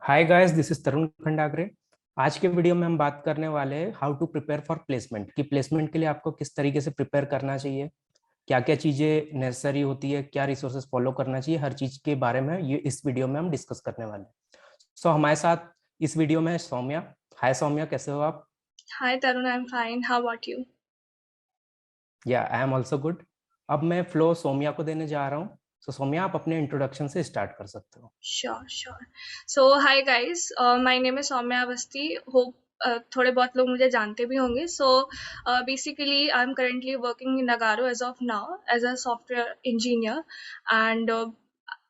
Hi guys, this is Tarun Khandagre. आज के video में हम बात करने वाले हैं how to prepare for placement. कि प्लेसमेंट के लिए आपको किस तरीके से प्रिपेयर करना चाहिए, क्या क्या चीज़ें नेसेसरी होती है, क्या रिसोर्सेज फॉलो करना चाहिए, हर चीज़ के बारे में ये इस वीडियो में हम डिस्कस करने वाले हैं। हमारे साथ इस वीडियो में है सौम्या। हाय सौम्या, कैसे हो आप? Hi Tarun, I'm fine. How about you? या आई एम ऑल्सो गुड। अब मैं फ्लो सौम्या को देने जा रहा हूँ। सौम्या, आप अपने इंट्रोडक्शन से स्टार्ट कर सकते हो। Sure, sure. So, hi guys. My name is Soumya Avasti. Hope थोड़े बहुत लोग मुझे जानते भी होंगे. So, basically, I'm currently working in Nagaro as of now as a software engineer, and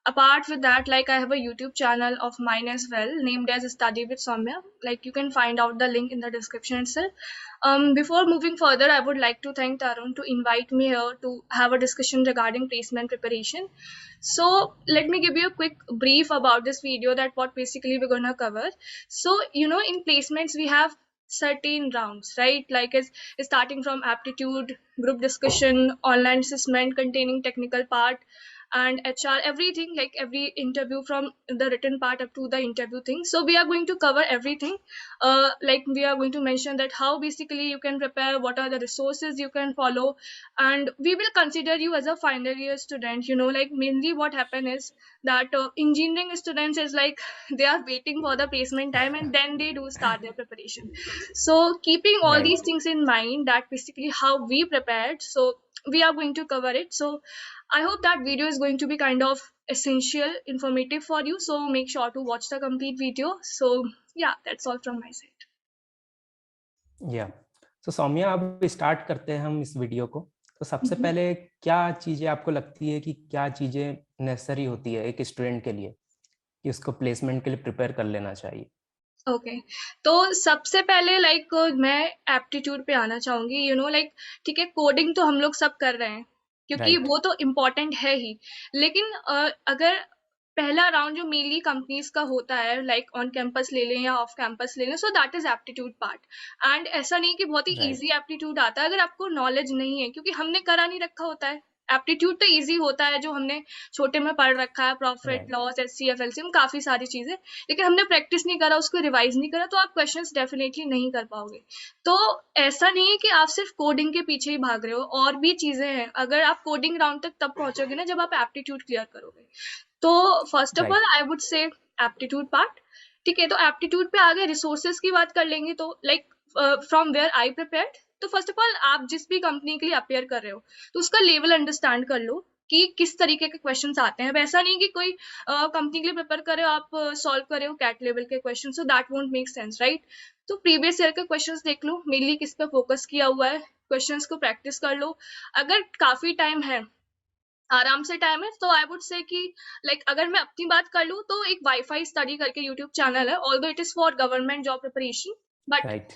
apart with that, like I have a YouTube channel of mine as well, named as Study with Soumya. Like you can find out the link in the description itself. Before moving further, I would like to thank Tarun to invite me here to have a discussion regarding placement preparation. So let me give you a quick brief about this video, that what basically we're gonna cover. So in placements we have certain rounds, right? Like it's starting from aptitude, group discussion, online assessment containing technical part, and HR, everything, like every interview from the written part up to the interview thing. So we are going to cover everything. Like we are going to mention that how basically you can prepare, what are the resources you can follow, and we will consider you as a final year student. Like mainly what happen is that engineering students is like they are waiting for the placement time and then they do start their preparation. So keeping all these right. things in mind, that basically how we prepared, so we are going to cover it. So I hope that video is going to be kind of essential, informative for you, so make sure to watch the complete video. So yeah, that's all from my side. या सौम्या, अब start करते हैं हम इस video को। तो सबसे Mhm. पहले क्या चीज़ें आपको लगती है कि क्या चीज़ें नेसेसरी होती है एक स्टूडेंट के लिए कि उसको प्लेसमेंट के लिए प्रिपेयर कर लेना चाहिए? ओके, तो सबसे पहले लाइक मैं एप्टीट्यूड पे आना चाहूंगी. लाइक ठीक है, कोडिंग तो हम लोग सब कर रहे हैं क्योंकि राइट। वो तो इम्पोर्टेंट है ही. लेकिन अगर पहला राउंड जो मेनली कंपनीज का होता है, लाइक ऑन कैंपस ले लें या ऑफ कैंपस ले लें, so that is aptitude part. And ऐसा नहीं कि बहुत ही राइट। इजी एप्टीट्यूड आता है अगर आपको नॉलेज नहीं है, क्योंकि हमने करा नहीं रखा होता है. एप्टीट्यूड तो इजी होता है जो हमने छोटे में पढ़ रखा है, profit right. Loss, HCF, LCM, काफी सारी चीजें. लेकिन हमने प्रैक्टिस नहीं करा, उसको रिवाइज नहीं करा, तो आप क्वेश्चंस डेफिनेटली नहीं कर पाओगे. तो ऐसा नहीं है कि आप सिर्फ कोडिंग के पीछे ही भाग रहे हो, और भी चीजें हैं. अगर आप कोडिंग राउंड तक तब पहुंचोगे ना जब आप एप्टीट्यूड क्लियर करोगे. तो first of all right. I would से एप्टीट्यूड पार्ट. ठीक है, तो एप्टीट्यूड पे आगे रिसोर्सेज की बात कर लेंगे. तो like from where I prepared, तो फर्स्ट ऑफ ऑल आप जिस भी कंपनी के लिए अपेयर कर रहे हो, तो उसका लेवल अंडरस्टैंड कर लो कि किस तरीके के क्वेश्चंस आते हैं. अब ऐसा नहीं कि कोई कंपनी के लिए प्रिपेयर कर रहे हो, आप सॉल्व कर रहे हो कैट लेवल के question, so that won't make sense, right? तो प्रीवियस ईयर के क्वेश्चंस देख लो, मेनली किस पे फोकस किया हुआ है, क्वेश्चंस को प्रैक्टिस कर लो. अगर काफी टाइम है, आराम से टाइम है, तो आई वुड से कि लाइक अगर मैं अपनी बात कर लूँ तो एक वाईफाई स्टडी करके यूट्यूब चैनल है, although it is for government job preparation, but right.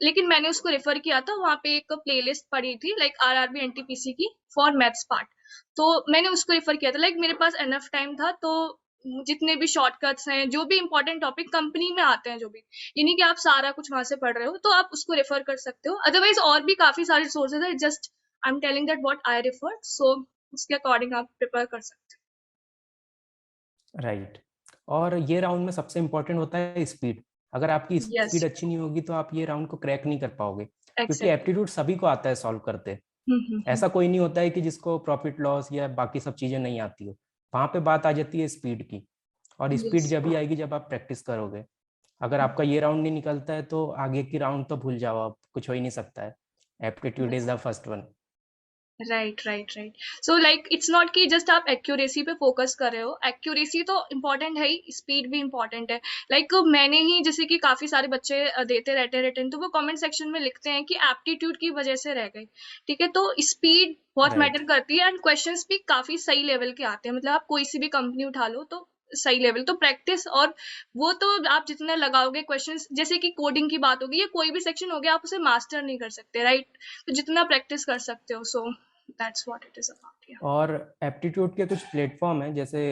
लेकिन मैंने उसको रेफर किया था. वहाँ पे एक प्लेलिस्ट पड़ी थी लाइक आरआरबी एनटीपीसी की, फॉर मैथ्स पार्ट. तो मैंने उसको रेफर किया था. लाइक मेरे पास एनफ टाइम था, तो जितने भी शॉर्टकट्स हैं, जो भी इंपॉर्टेंट टॉपिक कंपनी में आते हैं, जो भी, ये नहीं कि आप सारा कुछ वहां से पढ़ रहे हो, तो आप उसको रेफर कर सकते हो. अदरवाइज और भी काफी सारे सोर्सेज है, just I am telling that what I refer, so उसके अकॉर्डिंग आप प्रिपेयर कर सकते राइट। और ये राउंड में सबसे इम्पोर्टेंट होता है स्पीड। अगर आपकी हो. यस, स्पीड अच्छी नहीं होगी तो आप ये राउंड को क्रैक नहीं कर पाओगे, क्योंकि एक्सेप्ट. एप्टीट्यूड सभी को आता है सॉल्व करते। ऐसा कोई नहीं होता है कि जिसको प्रॉफिट लॉस या बाकी सब चीज़ें नहीं आती हो। वहाँ पे बात आ जाती है स्पीड की, और स्पीड यस. जब ही आएगी जब आप प्रैक्टिस करोगे। अगर आपका ये राउंड नहीं निकलता है तो आगे की राउंड तो भूल जाओ, आप कुछ हो ही नहीं सकता है। Aptitude is the first one. Right, right, right. So like it's not कि जस्ट आप एक्यूरेसी पे फोकस कर रहे हो. एक्यूरेसी तो इम्पोर्टेंट है ही, स्पीड भी इम्पोर्टेंट है. लाइक मैंने ही, जैसे कि काफी सारे बच्चे देते रहते हैं रिटर्न, तो वो कमेंट सेक्शन में लिखते हैं कि एप्टीट्यूड की वजह से रह गए. ठीक है, तो स्पीड बहुत राइट। मैटर करती है, एंड क्वेश्चंस भी काफी सही लेवल के आते हैं. मतलब आप कोई सी भी कंपनी उठा लो तो सही लेवल, तो प्रैक्टिस, और वो तो आप जितना लगाओगे क्वेश्चंस, जैसे कि कोडिंग की बात होगी या कोई भी सेक्शन हो गया, आप उसे मास्टर नहीं कर सकते, राइट? तो जितना प्रैक्टिस कर सकते हो, सो that's what it is about. Yeah. और एप्टीट्यूड के कुछ प्लेटफॉर्म हैं, जैसे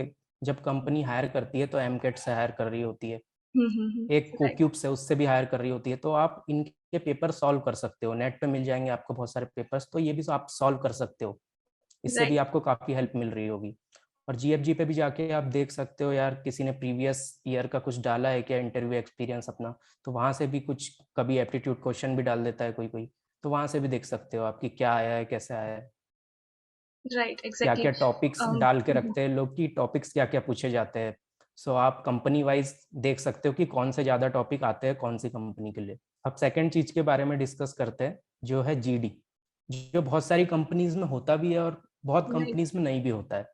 जब कंपनी हायर करती है तो एमकेट से हायर कर रही होती है, एक Right. कोक्यूब से उससे भी हायर कर रही होती है। तो आप इनके पेपर सॉल्व कर सकते हो, नेट पे मिल जाएंगे आपको बहुत सारे पेपर्स, तो ये भी आप सॉल्व कर सकते हो। इससे भी Right. आपको काफ़ी हेल्प मिल रही होगी। और जीएफजी पे भी जाके आप देख सकते हो यार किसी ने प्रीवियस ईयर का कुछ डाला है क्या इंटरव्यू एक्सपीरियंस अपना, तो वहाँ से भी कुछ कभी एप्टीट्यूड क्वेश्चन भी डाल देता है कोई कोई, तो वहाँ से भी देख सकते हो आपकी क्या आया है कैसे आया है, राइट, क्या एग्जैक्टली। क्या टॉपिक्स डाल के रखते हैं लोग कि टॉपिक्स क्या क्या पूछे जाते हैं। सो आप कंपनी वाइज देख सकते हो कि कौन से ज़्यादा टॉपिक आते हैं कौन सी कंपनी के लिए। अब सेकेंड चीज़ के बारे में डिस्कस करते हैं जो है जीडी, जो बहुत सारी कंपनीज में होता भी है और बहुत राइट, कंपनीज में नहीं भी होता है,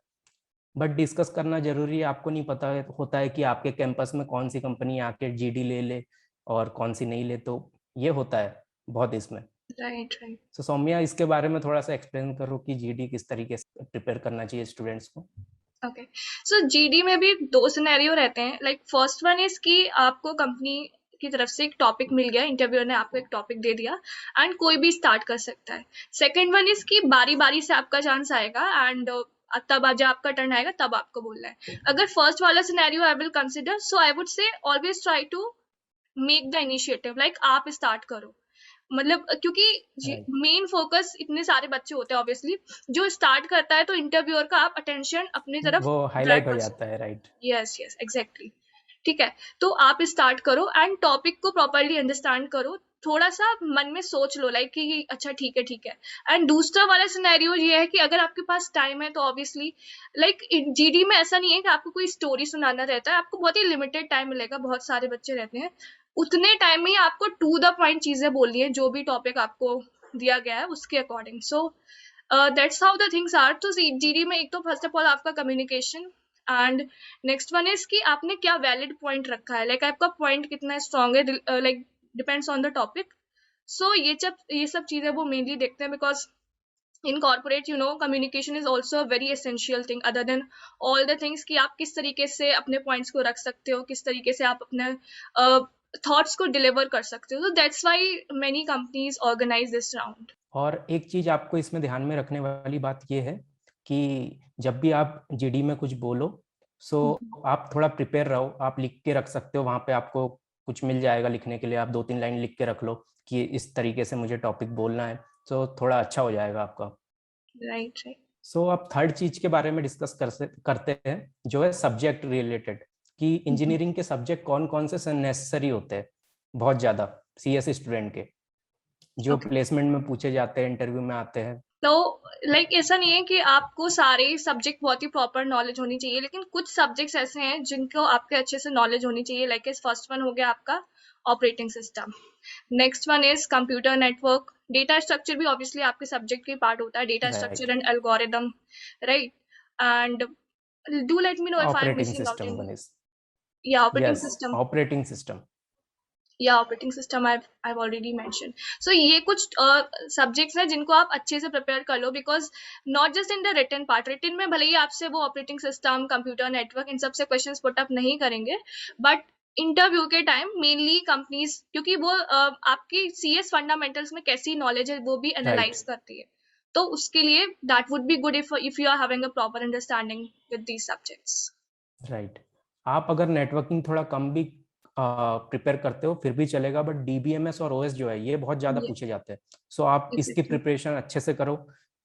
बट डिस्कस करना जरूरी है। आपको नहीं पता होता है कि आपके कैंपस में कौन सी कंपनी आके जीडी ले ले और कौन सी नहीं ले, तो ये होता है बहुत इसमें। Right, right. तो सौम्या इसके बारे में थोड़ा सा एक्सप्लेन करो कि जीडी किस तरीके से प्रिपेयर करना चाहिए स्टूडेंट्स को। ओके, सो जीडी में भी दो सिनेरियो रहते हैं। लाइक फर्स्ट वन इज कि आपको कंपनी की तरफ से एक टॉपिक मिल गया, इंटरव्यूअर ने आपको एक टॉपिक दे दिया एंड कोई भी स्टार्ट कर सकता है। सेकंड वन इज कि बारी बारी से आपका चांस आएगा एंड तब जब आपका टर्न आएगा तब आपको बोलना है। अगर फर्स्ट वाला scenario I will consider, so I would say always try to make the initiative, like आप स्टार्ट करो। मतलब क्योंकि राइट, मेन फोकस इतने सारे बच्चे होते हैं ऑब्वियसली, जो स्टार्ट करता है तो इंटरव्यूअर का आप अटेंशन अपनी तरफ वो ड्रैग हाईलाइट हो कर जाता सकते है। राइट, हो। Yes, yes, exactly. ठीक है, तो आप स्टार्ट करो एंड टॉपिक को प्रॉपरली अंडरस्टैंड करो। थोड़ा सा मन में सोच लो लाइक कि अच्छा ठीक है, ठीक है। एंड दूसरा वाला सिनेरियो ये है कि अगर आपके पास टाइम है तो ऑब्वियसली लाइक जीडी में ऐसा नहीं है कि आपको कोई स्टोरी सुनाना रहता है, आपको बहुत ही लिमिटेड टाइम मिलेगा, बहुत सारे बच्चे रहते हैं। उतने टाइम में ही आपको टू द पॉइंट चीजें बोलनी है, जो भी टॉपिक आपको दिया गया है उसके according. So that's how the things are. तो जीडी में एक तो फर्स्ट ऑफ ऑल आपका communication and next one is कि आपने क्या वैलिड पॉइंट रखा है, लाइक आपका पॉइंट कितना स्ट्रांग है, like depends on the topic. So ये सब चीजें वो मेनली देखते हैं, because in corporate, communication is also a very essential thing other than all the things कि आप किस तरीके से अपने पॉइंट्स को रख सकते हो, किस तरीके से आप अपने थॉट्स को डिलीवर कर सकते हो। तो that's why many companies organise this round. और एक चीज आपको इसमें ध्यान में रखने वाली बात ये है कि जब भी आप जीडी में कुछ बोलो, सो आप थोड़ा प्रिपेयर रहो, आप लिख के रख सकते हो, वहाँ पे आपको कुछ मिल जाएगा लिखने के लिए, आप 2-3 लाइन लिख के रख लो कि इस तरीके से मुझे टॉपिक बोलना है, तो थोड़ा अच्छा हो जाएगा आपका। Right, right. सो अब थर्ड चीज के बारे में डिस्कस करते हैं जो है सब्जेक्ट रिलेटेड, कि इंजीनियरिंग के सब्जेक्ट कौन कौन से नेसेसरी होते हैं बहुत ज़्यादा सीएस स्टूडेंट के, जो ओके, प्लेसमेंट में पूछे जाते हैं, इंटरव्यू में आते हैं। तो लाइक ऐसा नहीं है कि आपको सारे सब्जेक्ट बहुत ही प्रॉपर नॉलेज होनी चाहिए, लेकिन कुछ सब्जेक्ट्स ऐसे हैं जिनको आपके अच्छे से नॉलेज होनी चाहिए। लाइक फर्स्ट वन हो गया आपका operating system, next one is computer network, data structure भी ऑब्वियसली आपके सब्जेक्ट के पार्ट होता है, data right, structure and algorithm, right. And do let me know if I am operating missing out system any. बने। या operating yes, system, operating system. या operating system I've already mentioned. So ये कुछ subjects हैं जिनको आप अच्छे से प्रिपेयर कर लो, because not just in the written part, written में भले ही आपसे वो ऑपरेटिंग सिस्टम, कंप्यूटर नेटवर्क, इन सबसे क्वेश्चंस पुट अप नहीं करेंगे, बट इंटरव्यू के टाइम मेनली कंपनीज, क्योंकि वो आपकी सीएस फंडामेंटल्स में कैसी नॉलेज है वो भी राइट, एनालाइज करती है। तो उसके लिए that would be good if you are having a proper understanding with these subjects. Right. आप अगर नेटवर्किंग थोड़ा कम भी प्रिपेयर करते हो फिर भी चलेगा, बट डीबीएमएस और ओएस जो है ये बहुत ज़्यादा पूछे जाते हैं। सो आप इसकी एग्जैक्टली। प्रिपरेशन अच्छे से करो,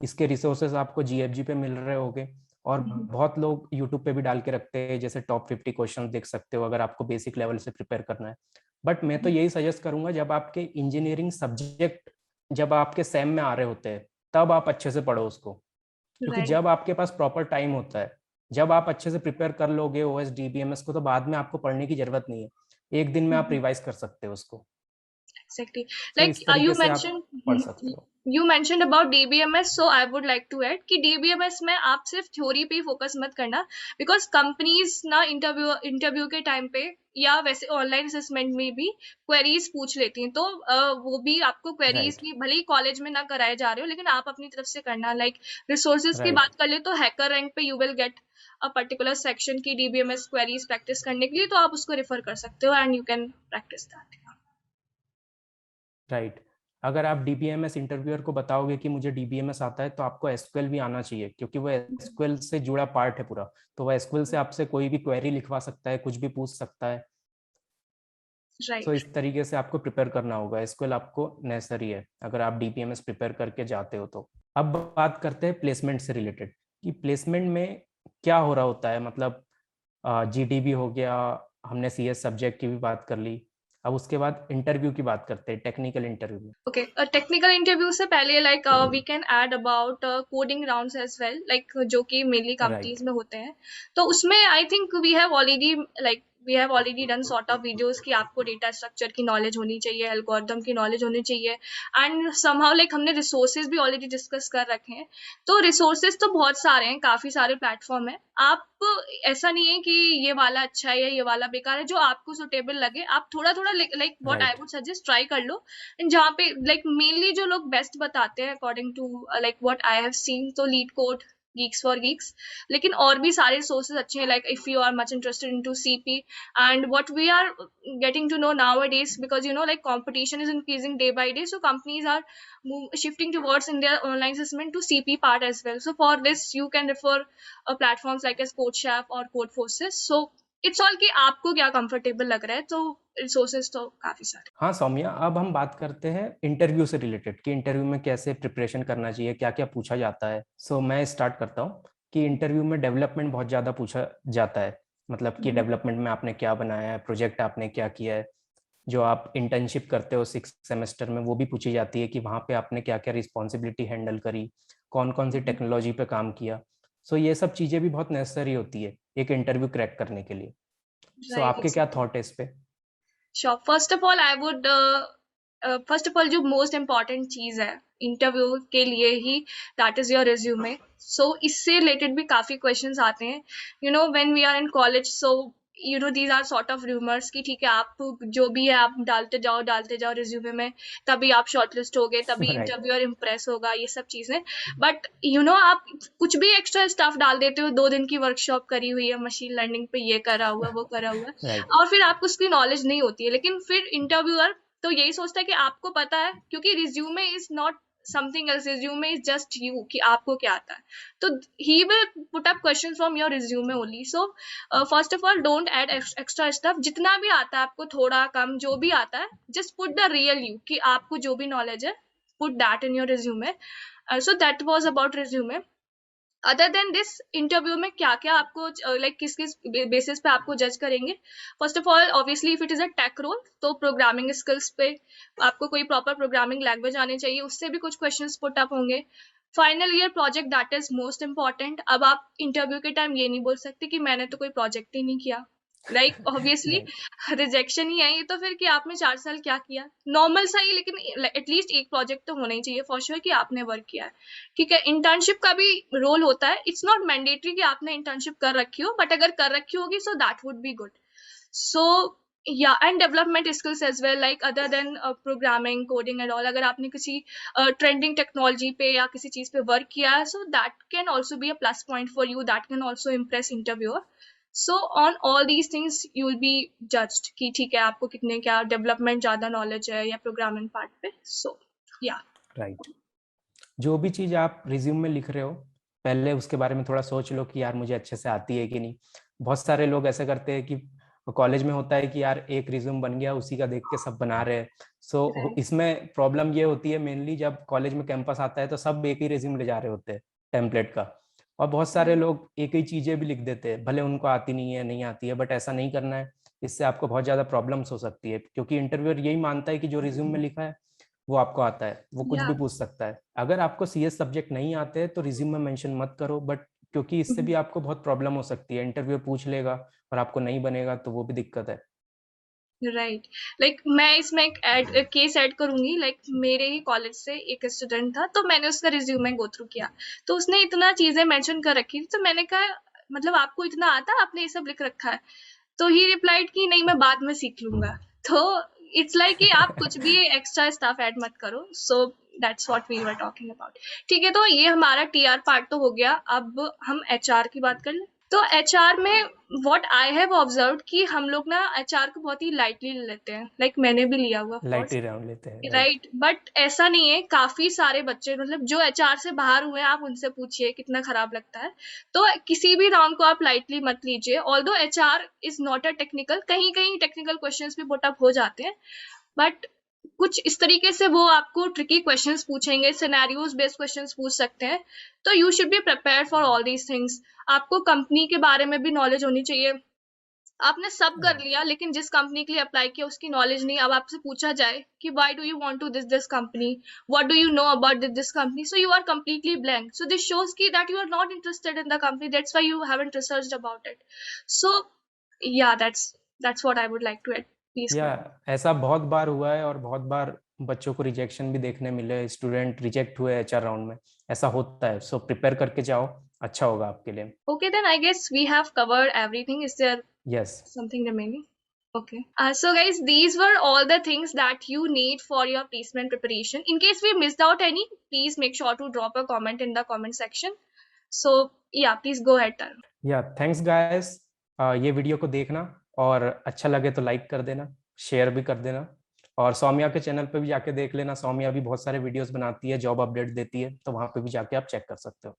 इसके रिसोर्सेज आपको जीएफजी पे मिल रहे होंगे, और बहुत लोग यूट्यूब पे भी डाल के रखते हैं, जैसे टॉप 50 क्वेश्चन देख सकते हो अगर आपको बेसिक लेवल से प्रिपेयर करना है। बट मैं तो यही सजेस्ट करूंगा, जब आपके इंजीनियरिंग सब्जेक्ट जब आपके सेम में आ रहे होते हैं तब आप अच्छे से पढ़ो उसको, क्योंकि राइट, जब आपके पास प्रॉपर टाइम होता है, जब आप अच्छे से प्रिपेयर कर लोगे ओएस डीबीएमएस को, तो बाद में आपको पढ़ने की जरूरत नहीं है, एक दिन में आप रिवाइज कर सकते हो उसको। exactly. सो Like इस you तरीके से आप mentioned, पढ़ सकते हो। you mentioned about DBMS, so I would like to add कि DBMS में आप सिर्फ थ्योरी पे ही फोकस मत करना, बिकॉज कंपनीज ना इंटरव्यू के टाइम पे या वैसे ऑनलाइन असेसमेंट में भी क्वेरीज पूछ लेती हैं। तो वो भी आपको क्वेरीज राइट, भी भले ही कॉलेज में ना कराए जा रहे हो, लेकिन आप अपनी तरफ से करना। लाइक रिसोर्सेज की राइट, बात कर ले तो हैकर रैंक पे you will get a particular section की DBMS क्वेरीज प्रैक्टिस करने के लिए, तो आप उसको रेफर कर सकते हो and you can practice that. Right. अगर आप डीबीएमएस इंटरव्यूअर को बताओगे कि मुझे डीबीएमएस आता है, तो आपको एसक्यूएल भी आना चाहिए, क्योंकि वो एसक्यूएल से जुड़ा पार्ट है पूरा। तो वो एसक्यूएल से आपसे कोई भी क्वेरी लिखवा सकता है, कुछ भी पूछ सकता है। सो राइट। इस तरीके से आपको प्रिपेयर करना होगा, एसक्यूएल आपको नेसेसरी है अगर आप डीबीएमएस प्रिपेयर करके जाते हो तो। अब बात करते हैं प्लेसमेंट से रिलेटेड, कि प्लेसमेंट में क्या हो रहा होता है, मतलब जीडीबी हो गया, हमने सीएस सब्जेक्ट की भी बात कर ली, अब उसके बाद इंटरव्यू की बात करते हैं, टेक्निकल इंटरव्यू में। ओके, टेक्निकल इंटरव्यू से पहले like we can add about coding rounds as well, like जो कि मेनली राइट। कंपनीज में होते हैं। तो उसमें I think we have already done sort of videos कि आपको डेटा स्ट्रक्चर की नॉलेज होनी चाहिए, एल्गोरिदम की नॉलेज होनी चाहिए, एंड समहाउ लाइक हमने रिसोर्सेज भी ऑलरेडी डिस्कस कर रखे हैं। तो रिसोर्सेज तो बहुत सारे हैं, काफी सारे प्लेटफॉर्म है। आप ऐसा नहीं है कि ये वाला अच्छा है या ये वाला बेकार है, जो आपको सुटेबल लगे आप थोड़ा थोड़ा like what I right. Would suggest try कर लो। जहाँ पे लाइक मेनली जो लोग बेस्ट बताते हैं according to like what I have seen, तो LeetCode, geeks for geeks, लेकिन और भी सारे सोर्सेज अच्छे हैं, like if you are much interested into CP, and what we are getting to know nowadays, because you know like competition is increasing day by day, so companies are shifting towards in their online assessment to CP part as well. So for this you can refer platforms like as CodeChef or Codeforces. So it's all कि आपको क्या comfortable लग रहा है, तो resources तो काफी सारे। हाँ सौम्या, अब हम बात करते हैं इंटरव्यू से रिलेटेड कि इंटरव्यू में कैसे प्रिपरेशन करना चाहिए, क्या क्या पूछा जाता है। सो मैं स्टार्ट करता हूँ कि इंटरव्यू में डेवलपमेंट बहुत ज़्यादा पूछा जाता है, मतलब कि डेवलपमेंट में आपने क्या बनाया है, प्रोजेक्ट आपने क्या किया है। जो आप इंटर्नशिप करते हो 6 सेमेस्टर में, वो भी पूछी जाती है कि वहाँ पे आपने क्या क्या रिस्पॉन्सिबिलिटी हैंडल करी, कौन कौन सी टेक्नोलॉजी पे काम किया। सो ये सब चीज़ें भी बहुत नेसेसरी होती है एक इंटरव्यू क्रैक करने के लिए। सो राइट, आपके क्या थॉट है इस पे? Sure. First of all I would first of all जो मोस्ट इम्पॉर्टेंट चीज है इंटरव्यू के लिए ही, that is your resume. So इससे रिलेटेड भी काफी क्वेश्चंस आते हैं, you know when we are in college. So you know these are sort of rumours कि ठीक है आप जो भी है आप डालते जाओ रिज्यूमे में, तभी आप शॉर्टलिस्ट होगे, तभी राइट। इंटरव्यूअर इम्प्रेस होगा, ये सब चीजें। बट यू नो आप कुछ भी एक्स्ट्रा स्टफ डाल देते हो, 2 दिन की वर्कशॉप करी हुई है मशीन लर्निंग पे, ये करा हुआ है वो करा हुआ है, राइट। और फिर आपको उसकी नॉलेज नहीं होती है। लेकिन फिर इंटरव्यूअर तो यही सोचता है कि आपको पता है, क्योंकि resume is not something else, resume is just you, कि आपको क्या आता है। तो he will put up question from your resume only. So first of all don't add extra stuff, जितना भी आता है आपको, थोड़ा कम जो भी आता है, just put the real you, कि आपको जो भी नॉलेज है, put that in your resume. So that was about resume. Other than this, interview में क्या क्या आपको लाइक किस किस बेसिस पे आपको जज करेंगे। First of all obviously if it is a tech role, तो प्रोग्रामिंग स्किल्स पे आपको कोई प्रॉपर प्रोग्रामिंग लैंग्वेज आनी चाहिए, उससे भी कुछ क्वेश्चंस पुट अप होंगे। Final year project, that is most important. अब आप इंटरव्यू के टाइम ये नहीं बोल सकते कि मैंने तो कोई प्रोजेक्ट ही नहीं किया, लाइक ऑब्वियसली राइट। रिजेक्शन ही है ये तो, फिर कि आपने 4 साल क्या किया, नॉर्मल सा ही, लेकिन एटलीस्ट एक प्रोजेक्ट तो होना ही चाहिए फॉर श्योर कि आपने वर्क किया है। ठीक है, इंटर्नशिप का भी रोल होता है, इट्स नॉट मैंडेटरी कि आपने इंटर्नशिप कर रखी हो, बट अगर कर रखी होगी so that would be good. So yeah and development skills as well, like other than programming coding and all, अगर आपने किसी ट्रेंडिंग टेक्नोलॉजी पे या किसी चीज पे वर्क किया है, so that can also be a plus point for you, that can also impress interviewer. So on all these things you will be judged कि ठीक है आपको कितने क्या डेवलपमेंट ज्यादा नॉलेज है या प्रोग्रामिंग पार्ट पे। सो या राइट। जो भी चीज़ आप रिज्यूम में लिख रहे हो, पहले उसके बारे में थोड़ा सोच लो कि यार मुझे अच्छे से आती है कि नहीं। बहुत सारे लोग ऐसा करते हैं कि कॉलेज में होता है कि यार एक रिज्यूम बन गया, उसी का देख के सब बना रहे हैं। सो इसमें प्रॉब्लम ये होती है मेनली, जब कॉलेज में कैंपस आता है तो सब एक ही रिज्यूम ले जा रहे होते हैं टेम्पलेट का, और बहुत सारे लोग एक ही चीज़ें भी लिख देते हैं, भले उनको आती नहीं आती है, बट ऐसा नहीं करना है। इससे आपको बहुत ज़्यादा प्रॉब्लम्स हो सकती है, क्योंकि इंटरव्यूअर यही मानता है कि जो रिज्यूम में लिखा है वो आपको आता है, वो कुछ या भी पूछ सकता है। अगर आपको सीएस सब्जेक्ट नहीं आते हैं तो रिज्यूम में मेंशन मत करो, बट क्योंकि इससे भी आपको बहुत प्रॉब्लम हो सकती है, इंटरव्यू पूछ लेगा और आपको नहीं बनेगा तो वो भी दिक्कत है। राइट, लाइक मैं इसमें एक केस ऐड करूंगी। लाइक मेरे ही कॉलेज से एक स्टूडेंट था, तो मैंने उसका रिज्यूमे गो थ्रू किया, तो उसने इतना चीजें मेंशन कर रखी थी, तो मैंने कहा मतलब आपको इतना आता, आपने ये सब लिख रखा है? तो ही रिप्लाइड कि नहीं मैं बाद में सीख लूंगा। तो इट्स लाइक कि आप कुछ भी एक्स्ट्रा स्टाफ ऐड मत करो। So that's what we were talking about. ठीक है, तो ये हमारा टीआर पार्ट तो हो गया, अब हम एचआर की बात कर लें। तो एचआर में व्हाट आई हैव ऑब्जर्व कि हम लोग ना एचआर को बहुत ही लाइटली ले लेते हैं, लाइक मैंने भी लिया हुआ of light course. He round लेते हैं, राइट। राइट, बट ऐसा नहीं है, काफी सारे बच्चे मतलब जो एचआर से बाहर हुए हैं, आप उनसे पूछिए कितना खराब लगता है। तो किसी भी राउंड को आप लाइटली मत लीजिए, although HR is not a technical, कहीं कहीं टेक्निकल क्वेश्चंस भी पुट अप हो जाते हैं, बट कुछ इस तरीके से वो आपको ट्रिकी क्वेश्चंस पूछेंगे, सिनेरियोज बेस्ड क्वेश्चंस पूछ सकते हैं। तो you should be prepared for all these things. आपको कंपनी के बारे में भी नॉलेज होनी चाहिए। आपने सब कर लिया लेकिन जिस कंपनी के लिए अप्लाई किया उसकी नॉलेज नहीं, अब आपसे पूछा जाए कि why do you want to this company, what do you know about this company, so you are completely blank. So this shows की that you are not interested in the company, that's why you haven't researched about it. So yeah that's what I would like to add. Please yeah go. ऐसा बहुत बार हुआ है और बहुत बार बच्चों को rejection भी देखने मिले, स्टूडेंट रिजेक्ट हुए एचआर राउंड में, ऐसा होता है। सो प्रिपेयर करके जाओ, अच्छा होगा आपके लिए। Okay, then I guess we have covered everything. Is there yes. something remaining? Okay. So guys, these were all the things that you need for your placement preparation. In case we missed out any, please make sure to drop a comment in the comment section. So yeah, please go ahead, Tarun. या thanks guys, ये video को देखना और अच्छा लगे तो like कर देना, शेयर भी कर देना, और सौम्या के चैनल पे भी जाके देख लेना। सौम्या भी बहुत सारे वीडियोस बनाती है, जॉब अपडेट देती है, तो वहां पे भी जाके आप चेक कर सकते हो।